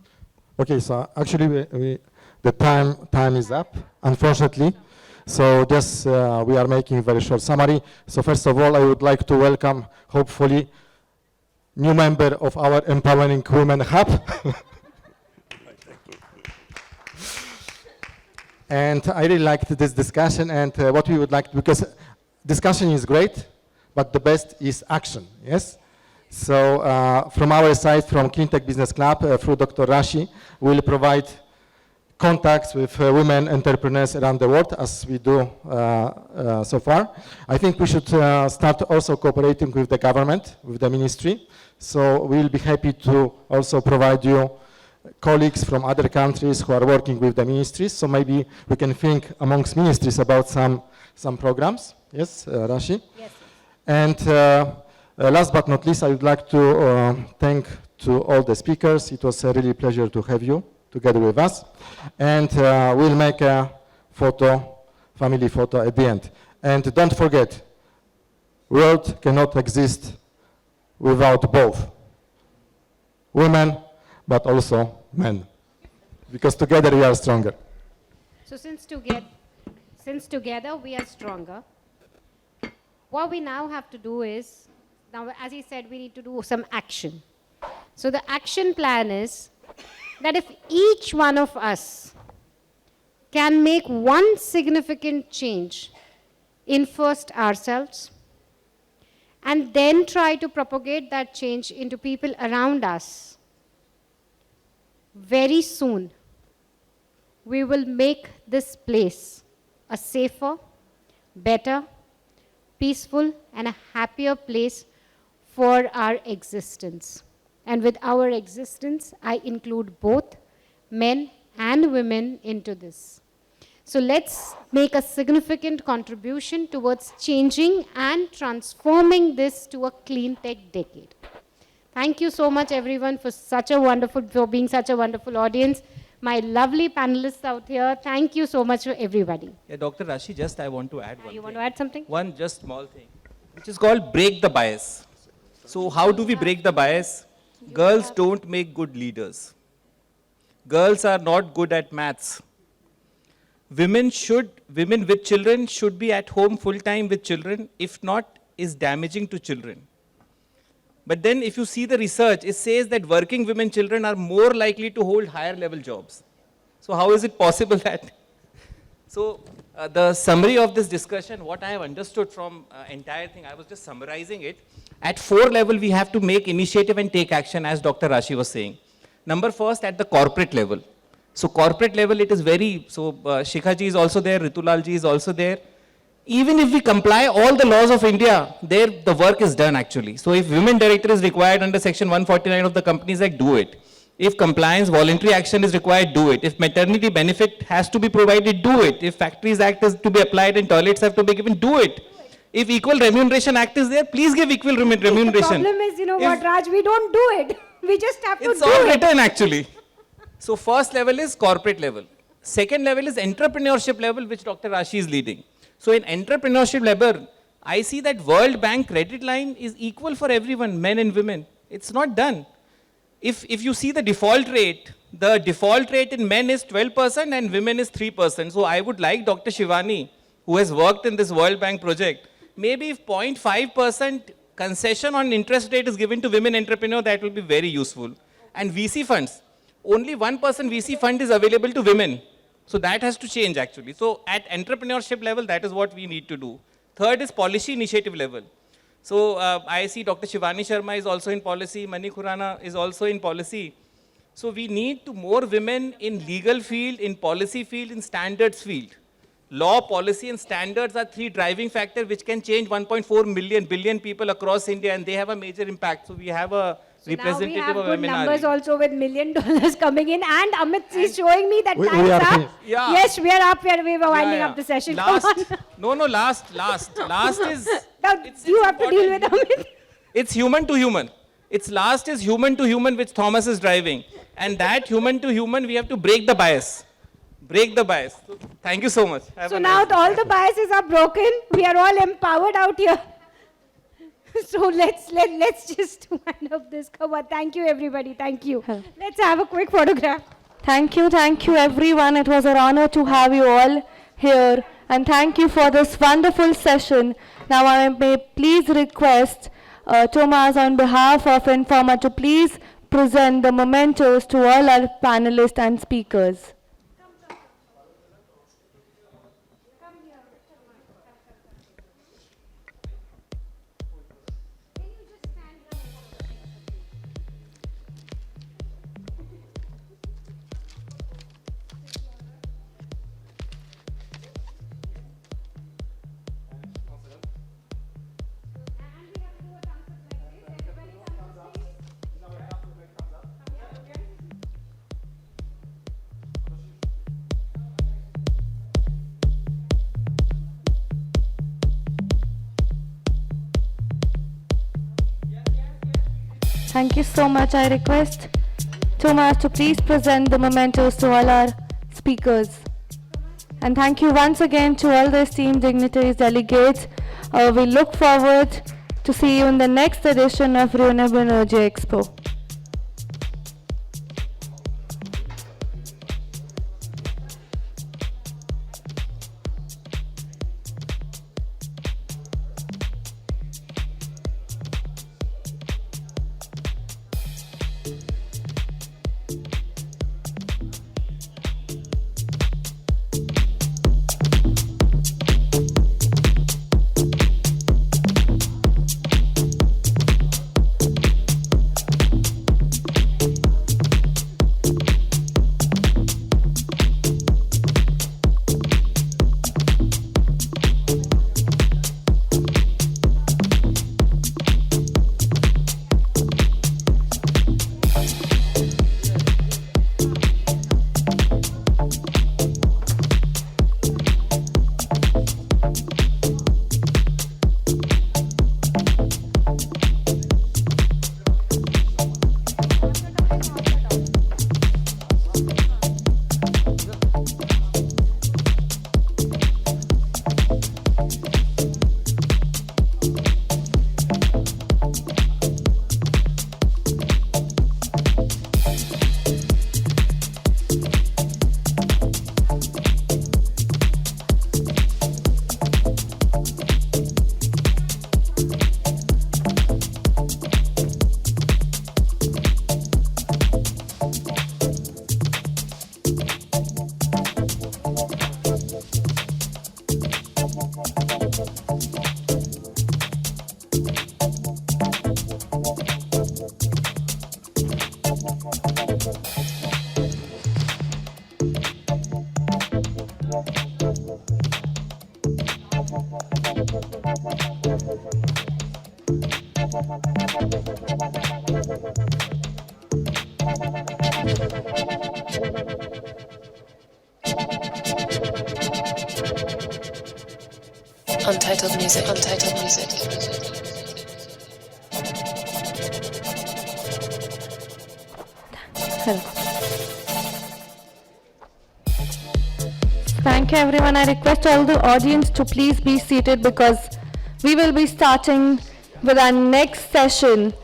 Speaker 2: Okay, so actually the time is up, unfortunately. So just we are making a very short summary. So first of all, I would like to welcome, hopefully, new member of our Empowering Women Hub. And I really liked this discussion, and what we would like, because discussion is great, but the best is action, yes? So from our side, from CleanTech Business Club, through Dr. Rashi, we'll provide contacts with women entrepreneurs around the world, as we do so far. I think we should start also cooperating with the government, with the ministry. So we'll be happy to also provide you colleagues from other countries who are working with the ministries. So maybe we can think amongst ministries about some programs. Yes, Rashi?
Speaker 6: Yes.
Speaker 2: And last but not least, I would like to thank to all the speakers. It was a really pleasure to have you together with us. And we'll make a photo, family photo at the end. And don't forget, world cannot exist without both women, but also men, because together we are stronger.
Speaker 6: So since together we are stronger, what we now have to do is, now as he said, we need to do some action. So the action plan is that if each one of us can make one significant change in first ourselves, and then try to propagate that change into people around us, very soon we will make this place a safer, better, peaceful, and a happier place for our existence. And with our existence, I include both men and women into this. So let's make a significant contribution towards changing and transforming this to a clean tech decade. Thank you so much, everyone, for being such a wonderful audience. My lovely panelists out here, thank you so much for everybody.
Speaker 7: Yeah, Dr. Rashi, just I want to add one
Speaker 6: You
Speaker 7: thing.
Speaker 6: want to add something?
Speaker 7: One just small thing, which is called break the bias. So how do we break the bias? Girls don't make good leaders. Girls are not good at maths. Women with children should be at home full time with children. If not, is damaging to children. But then if you see the research, it says that working women children are more likely to hold higher level jobs. So how is it possible that? So the summary of this discussion, what I have understood from entire thing, I was just summarizing it. At 4 level, we have to make initiative and take action, as Dr. Rashi was saying. Number first, at the corporate level. So corporate level, it is very, so Shikha ji is also there, Ritulal ji is also there. Even if we comply all the laws of India, there the work is done actually. So if women director is required under section 149 of the Companies Act, do it. If compliance, voluntary action is required, do it. If maternity benefit has to be provided, do it. If Factories Act is to be applied and toilets have to be given, do it. If Equal Remuneration Act is there, please give equal remuneration.
Speaker 6: The problem is, what, Raj, we don't do it. We just have to do it.
Speaker 7: It's all written actually. So first level is corporate level. Second level is entrepreneurship level, which Dr. Rashi is leading. So in entrepreneurship level, I see that World Bank credit line is equal for everyone, men and women. It's not done. If you see the default rate in men is 12% and women is 3%. So I would like Dr. Shivani, who has worked in this World Bank project, maybe if 0.5% concession on interest rate is given to women entrepreneurs, that will be very useful. And VC funds, only 1% VC fund is available to women. So that has to change actually. So at entrepreneurship level, that is what we need to do. Third is policy initiative level. So I see Dr. Shivani Sharma is also in policy, Mani Khurana is also in policy. So we need to more women in legal field, in policy field, in standards field. Law, policy and standards are 3 driving factors which can change 1.4 billion people across India, and they have a major impact. So we have a representative
Speaker 6: now we have
Speaker 7: of
Speaker 6: good
Speaker 7: women.
Speaker 6: numbers also with $1 million coming in, and Amit is showing me that
Speaker 2: We
Speaker 6: time's
Speaker 2: are
Speaker 6: up.
Speaker 2: finished.
Speaker 7: Yeah.
Speaker 6: Yes, we are up. We were winding up the session. Come on.
Speaker 7: Last is...
Speaker 6: Now, you have to deal with Amit.
Speaker 7: It's human to human. Its last is human to human, which Thomas is driving. And that human to human, we have to break the bias. Break the bias. So, thank you so much.
Speaker 6: So now all the biases are broken. We are all empowered out here. So let's just wind up this cover. Thank you, everybody. Thank you. Let's have a quick photograph.
Speaker 1: Thank you everyone. It was an honor to have you all here. And thank you for this wonderful session. Now I may please request Thomas on behalf of Informa to please present the mementos to all our panelists and speakers. Thank you so much. I request Thomas to please present the mementos to all our speakers. And thank you once again to all the esteemed dignitaries, delegates. We look forward to see you in the next edition of Renewable Energy Expo.
Speaker 16: Untitled music, untitled music.
Speaker 1: Thank you everyone. I request all the audience to please be seated because we will be starting with our next session.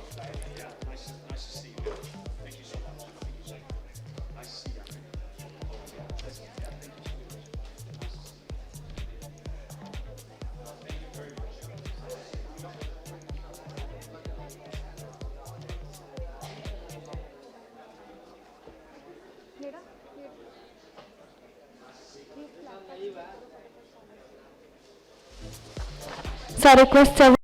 Speaker 1: So I request everyone